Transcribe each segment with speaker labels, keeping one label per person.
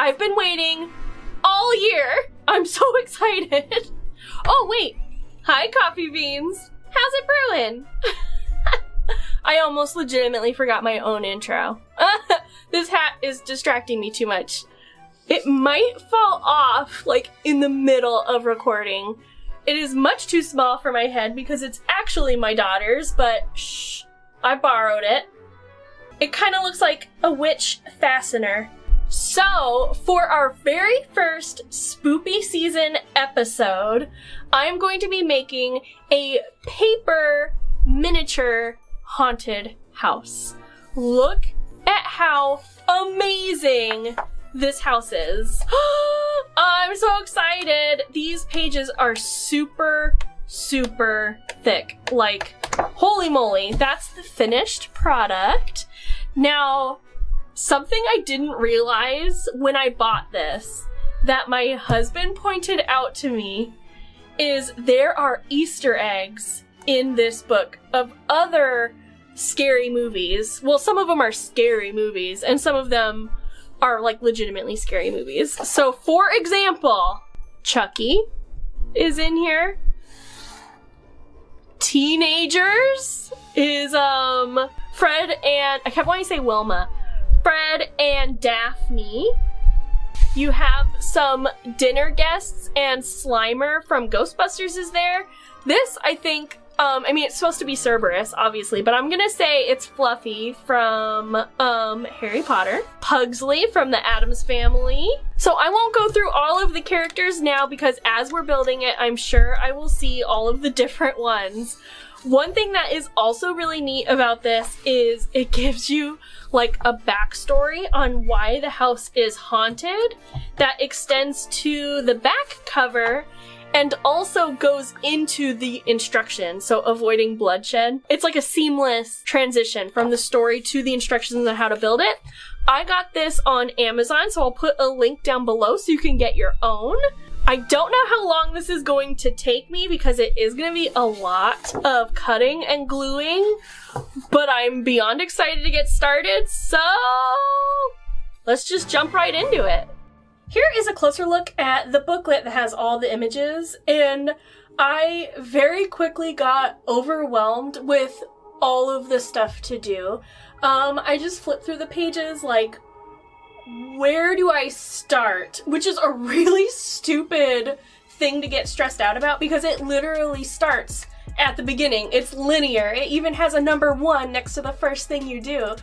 Speaker 1: I've been waiting all year. I'm so excited. Oh wait, hi Coffee Beans. How's it brewing? I almost legitimately forgot my own intro. This hat is distracting me too much. It might fall off like in the middle of recording. It is much too small for my head because it's actually my daughter's, but shh, I borrowed it. It kind of looks like a witch fastener. So, for our very first Spoopy season episode, I'm going to be making a paper miniature haunted house. Look at how amazing this house is. I'm so excited. These pages are super, super thick. Like, holy moly, that's the finished product. Now, something I didn't realize when I bought this that my husband pointed out to me is there are Easter eggs in this book of other scary movies. Well, some of them are scary movies and some of them are like legitimately scary movies. So for example, Chucky is in here. Teenagers is Fred and I kept wanting to say Wilma. Fred and Daphne. You have some dinner guests and Slimer from Ghostbusters is there. This, I think, I mean, it's supposed to be Cerberus, obviously, but I'm gonna say it's Fluffy from Harry Potter. Pugsley from the Addams Family. So I won't go through all of the characters now because as we're building it, I'm sure I will see all of the different ones. One thing that is also really neat about this is it gives you like a backstory on why the house is haunted that extends to the back cover and also goes into the instructions, so avoiding bloodshed. It's like a seamless transition from the story to the instructions on how to build it. I got this on Amazon, so I'll put a link down below so you can get your own. I don't know how long this is going to take me because it is going to be a lot of cutting and gluing, but I'm beyond excited to get started, so let's just jump right into it. Here is a closer look at the booklet that has all the images, and I very quickly got overwhelmed with all of the stuff to do. I just flipped through the pages like, where do I start? Which is a really stupid thing to get stressed out about because it literally starts at the beginning. It's linear. It even has a number 1 next to the first thing you do.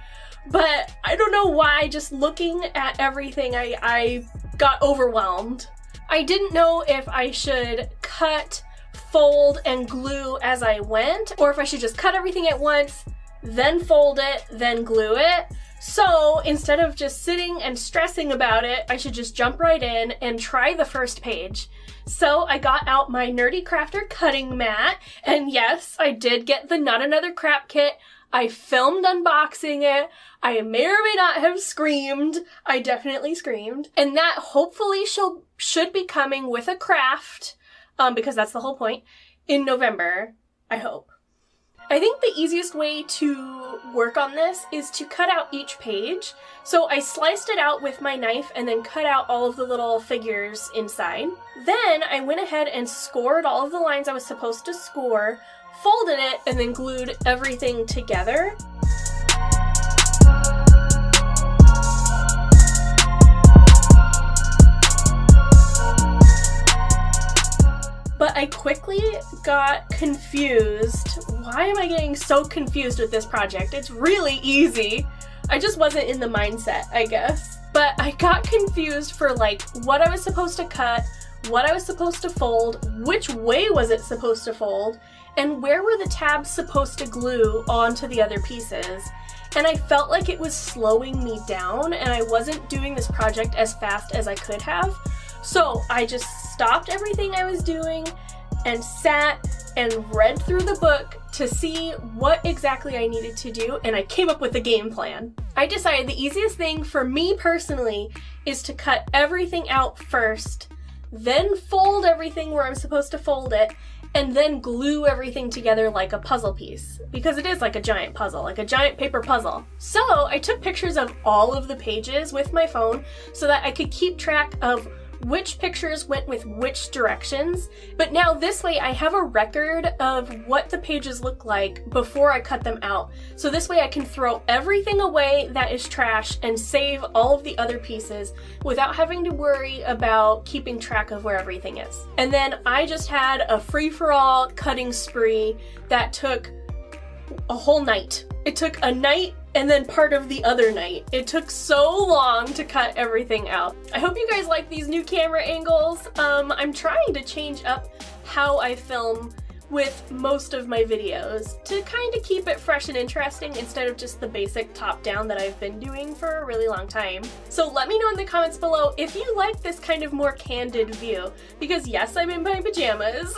Speaker 1: But I don't know why, just looking at everything, I got overwhelmed. I didn't know if I should cut, fold, and glue as I went, or if I should just cut everything at once, then fold it, then glue it. So instead of just sitting and stressing about it, I should just jump right in and try the first page. So I got out my Nerdy Crafter cutting mat, and yes, I did get the Not Another Crap kit. I filmed unboxing it. I may or may not have screamed. I definitely screamed. And that hopefully should be coming with a craft, because that's the whole point, in November, I hope. I think the easiest way to work on this is to cut out each page. So I sliced it out with my knife and then cut out all of the little figures inside. Then I went ahead and scored all of the lines I was supposed to score, folded it, and then glued everything together. But I quickly got confused. Why am I getting so confused with this project? It's really easy. I just wasn't in the mindset, I guess. But I got confused for like what I was supposed to cut, what I was supposed to fold, which way was it supposed to fold, and where were the tabs supposed to glue onto the other pieces. And I felt like it was slowing me down and I wasn't doing this project as fast as I could have. So I just stopped everything I was doing and sat and read through the book to see what exactly I needed to do, and I came up with a game plan. I decided the easiest thing for me personally is to cut everything out first, then fold everything where I'm supposed to fold it, and then glue everything together like a puzzle piece, because it is like a giant puzzle, like a giant paper puzzle. So I took pictures of all of the pages with my phone so that I could keep track of which pictures went with which directions, but now this way I have a record of what the pages look like before I cut them out. So this way I can throw everything away that is trash and save all of the other pieces without having to worry about keeping track of where everything is. And then I just had a free-for-all cutting spree that took a whole night. It took a night and then part of the other night. It took so long to cut everything out. I hope you guys like these new camera angles. I'm trying to change up how I film with most of my videos to kind of keep it fresh and interesting instead of just the basic top-down that I've been doing for a really long time. So let me know in the comments below if you like this kind of more candid view, because yes, I'm in my pajamas.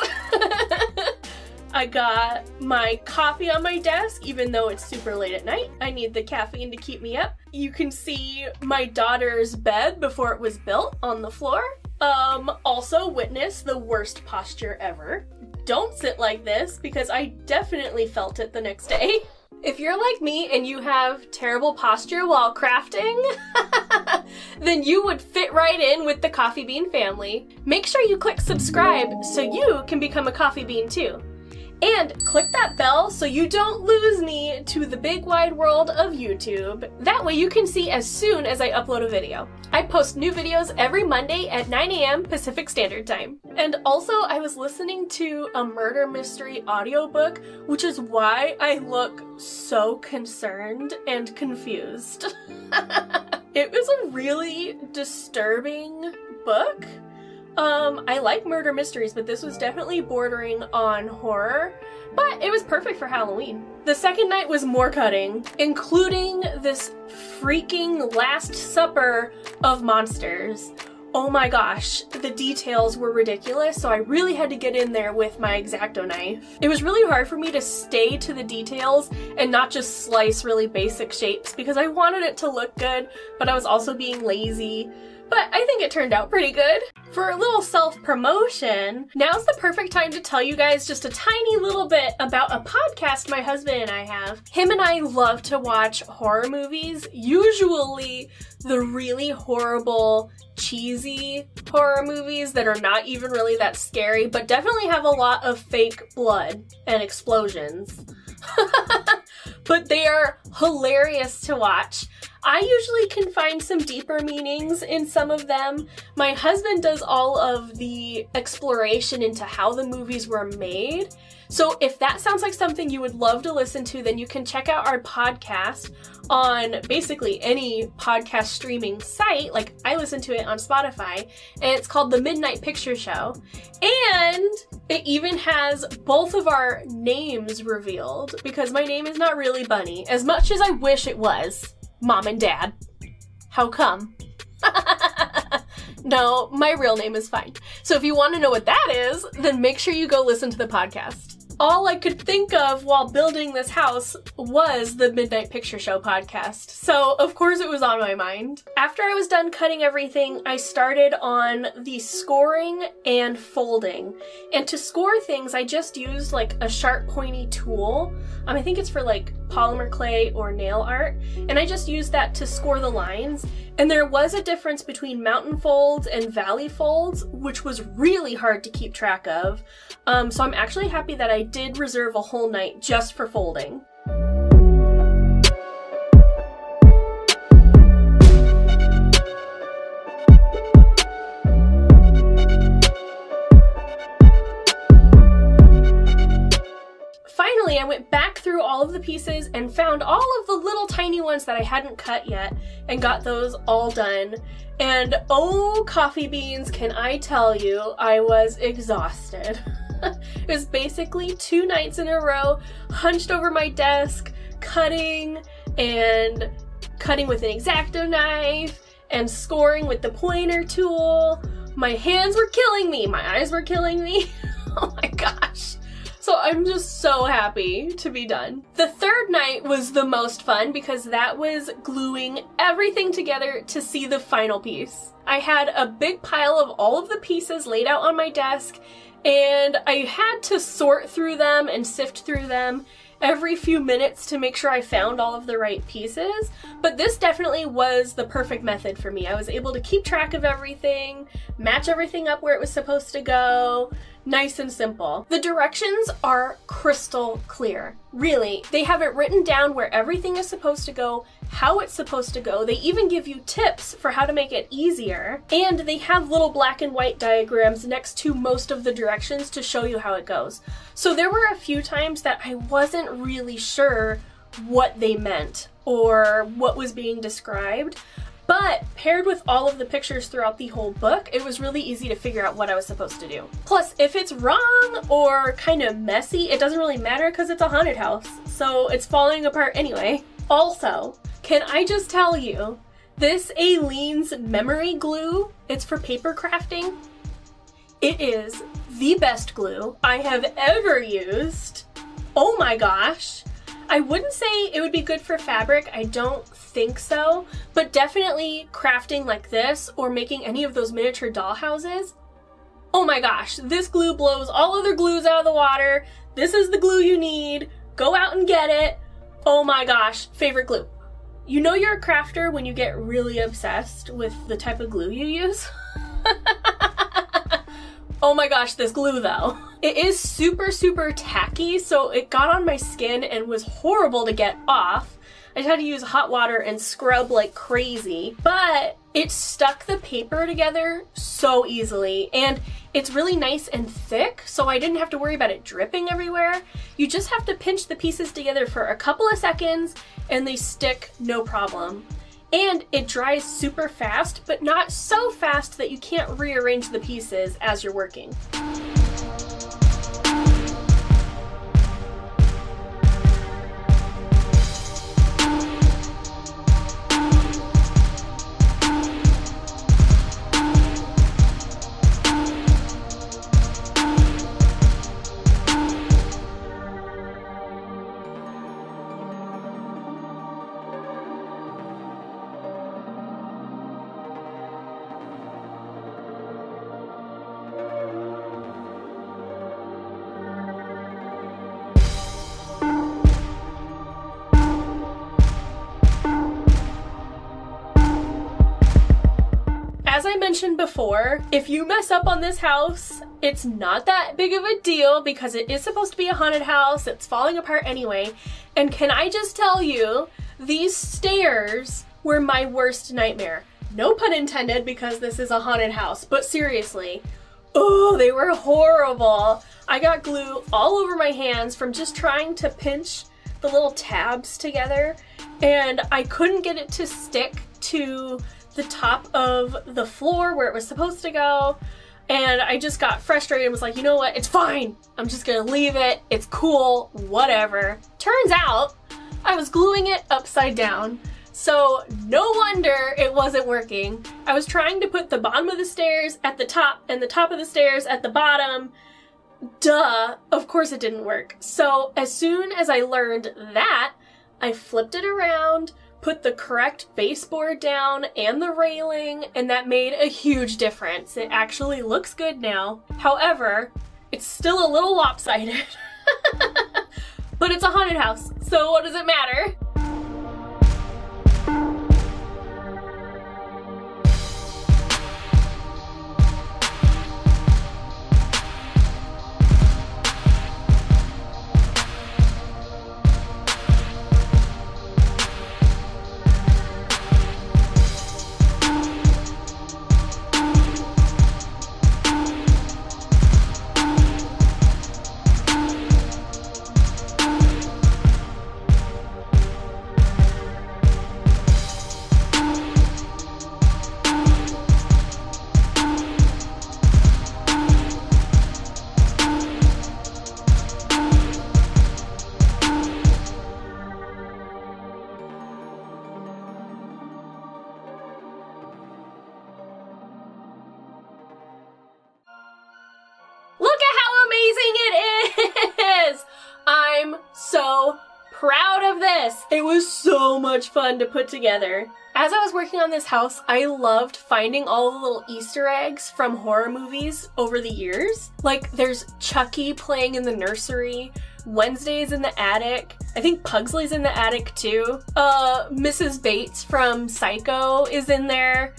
Speaker 1: I got my coffee on my desk, even though it's super late at night. I need the caffeine to keep me up. You can see my daughter's bed before it was built on the floor. Also witness the worst posture ever. Don't sit like this, because I definitely felt it the next day. If you're like me and you have terrible posture while crafting, then you would fit right in with the Coffee Bean family. Make sure you click subscribe so you can become a coffee bean too. And click that bell so you don't lose me to the big wide world of YouTube. That way you can see as soon as I upload a video. I post new videos every Monday at 9 AM Pacific Standard Time. And also I was listening to a murder mystery audiobook, which is why I look so concerned and confused. It was a really disturbing book. I like murder mysteries, but this was definitely bordering on horror, but it was perfect for Halloween. The second night was more cutting, including this freaking Last Supper of monsters. Oh my gosh, the details were ridiculous, so I really had to get in there with my X-Acto knife. It was really hard for me to stay to the details and not just slice really basic shapes because I wanted it to look good, but I was also being lazy. But I think it turned out pretty good. For a little self-promotion, now's the perfect time to tell you guys just a tiny little bit about a podcast my husband and I have. Him and I love to watch horror movies, usually the really horrible, cheesy horror movies that are not even really that scary, but definitely have a lot of fake blood and explosions. But they are hilarious to watch. I usually can find some deeper meanings in some of them. My husband does all of the exploration into how the movies were made. So if that sounds like something you would love to listen to, then you can check out our podcast on basically any podcast streaming site. Like I listen to it on Spotify, and it's called The Midnight Picture Show. And it even has both of our names revealed, because my name is not really Bunny, as much as I wish it was. Mom and Dad. How come? No, my real name is fine. So if you want to know what that is, then make sure you go listen to the podcast. All I could think of while building this house was the Midnight Picture Show podcast, so of course it was on my mind. After I was done cutting everything, I started on the scoring and folding. And to score things, I just used like a sharp pointy tool. I think it's for like polymer clay or nail art, and I just used that to score the lines. And there was a difference between mountain folds and valley folds, which was really hard to keep track of. So I'm actually happy that I did reserve a whole night just for folding. Finally, I went back through all of the pieces and found all of the little tiny ones that I hadn't cut yet and got those all done. And oh, coffee beans, can I tell you, I was exhausted. It was basically 2 nights in a row, hunched over my desk, cutting with an X-Acto knife and scoring with the pointer tool. My hands were killing me, my eyes were killing me. Oh my gosh. So I'm just so happy to be done. The third night was the most fun because that was gluing everything together to see the final piece. I had a big pile of all of the pieces laid out on my desk, and I had to sort through them and sift through them every few minutes to make sure I found all of the right pieces, but this definitely was the perfect method for me. I was able to keep track of everything, match everything up where it was supposed to go, nice and simple. The directions are crystal clear. Really, they have it written down where everything is supposed to go, how it's supposed to go. They even give you tips for how to make it easier, and they have little black and white diagrams next to most of the directions to show you how it goes. So there were a few times that I wasn't really sure what they meant or what was being described, but paired with all of the pictures throughout the whole book, it was really easy to figure out what I was supposed to do. Plus, if it's wrong or kind of messy, it doesn't really matter because it's a haunted house, so it's falling apart anyway. Also, can I just tell you, this Aleene's memory glue, it's for paper crafting. It is the best glue I have ever used. Oh my gosh. I wouldn't say it would be good for fabric, I don't think so, but definitely crafting like this or making any of those miniature doll houses. Oh my gosh, this glue blows all other glues out of the water. This is the glue you need. Go out and get it. Oh my gosh, favorite glue. You know you're a crafter when you get really obsessed with the type of glue you use? Oh my gosh, this glue though. It is super, super tacky, so it got on my skin and was horrible to get off. I just had to use hot water and scrub like crazy, but it stuck the paper together so easily, and it's really nice and thick, so I didn't have to worry about it dripping everywhere. You just have to pinch the pieces together for a couple of seconds and they stick no problem. And it dries super fast, but not so fast that you can't rearrange the pieces as you're working. As I mentioned before, if you mess up on this house, it's not that big of a deal because it is supposed to be a haunted house. It's falling apart anyway. And can I just tell you, these stairs were my worst nightmare. No pun intended because this is a haunted house, but seriously, oh, they were horrible. I got glue all over my hands from just trying to pinch the little tabs together, and I couldn't get it to stick to the top of the floor where it was supposed to go, and I just got frustrated and was like, you know what, it's fine. I'm just gonna leave it. It's cool, whatever. Turns out I was gluing it upside down, so no wonder it wasn't working. I was trying to put the bottom of the stairs at the top and the top of the stairs at the bottom. Duh, of course it didn't work. So as soon as I learned that, I flipped it around, put the correct baseboard down and the railing, and that made a huge difference. It actually looks good now. However, it's still a little lopsided. But it's a haunted house, so what does it matter? proud of this. It was so much fun to put together. As I was working on this house, I loved finding all the little Easter eggs from horror movies over the years. Like, there's Chucky playing in the nursery, Wednesday is in the attic, I think Pugsley's in the attic too. Mrs. Bates from Psycho is in there.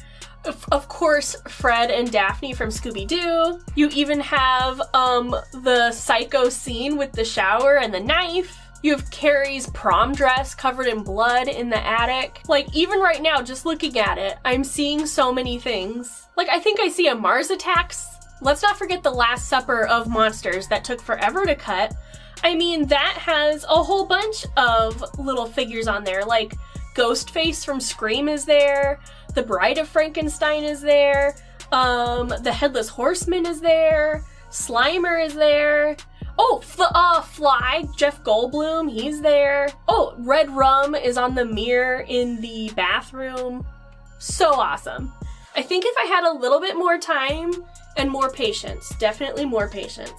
Speaker 1: Of course, Fred and Daphne from Scooby-Doo. You even have the Psycho scene with the shower and the knife. You have Carrie's prom dress covered in blood in the attic. Like, even right now, just looking at it, I'm seeing so many things. Like, I think I see a Mars Attacks. Let's not forget the Last Supper of monsters that took forever to cut. I mean, that has a whole bunch of little figures on there. Like, Ghostface from Scream is there. The Bride of Frankenstein is there. The Headless Horseman is there. Slimer is there. Oh, Fly, Jeff Goldblum, he's there. Oh, Red Rum is on the mirror in the bathroom. So awesome. I think if I had a little bit more time and more patience, definitely more patience,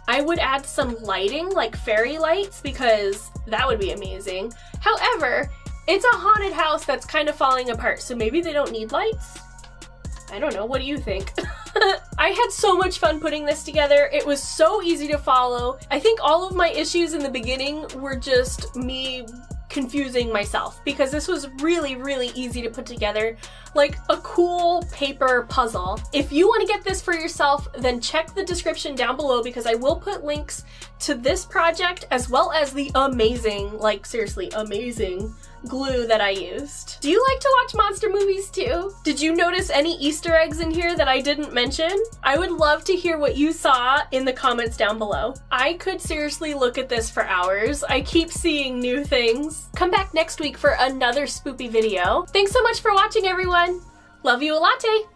Speaker 1: I would add some lighting, like fairy lights, because that would be amazing. However, it's a haunted house that's kind of falling apart, so maybe they don't need lights? I don't know, what do you think? I had so much fun putting this together. It was so easy to follow. I think all of my issues in the beginning were just me confusing myself, because this was really, really easy to put together, like a cool paper puzzle. If you want to get this for yourself, then check the description down below, because I will put links to this project as well as the amazing, like seriously amazing, glue that I used. Do you like to watch monster movies too? Did you notice any Easter eggs in here that I didn't mention? I would love to hear what you saw in the comments down below. I could seriously look at this for hours. I keep seeing new things. Come back next week for another spoopy video. Thanks so much for watching, everyone. Love you a latte.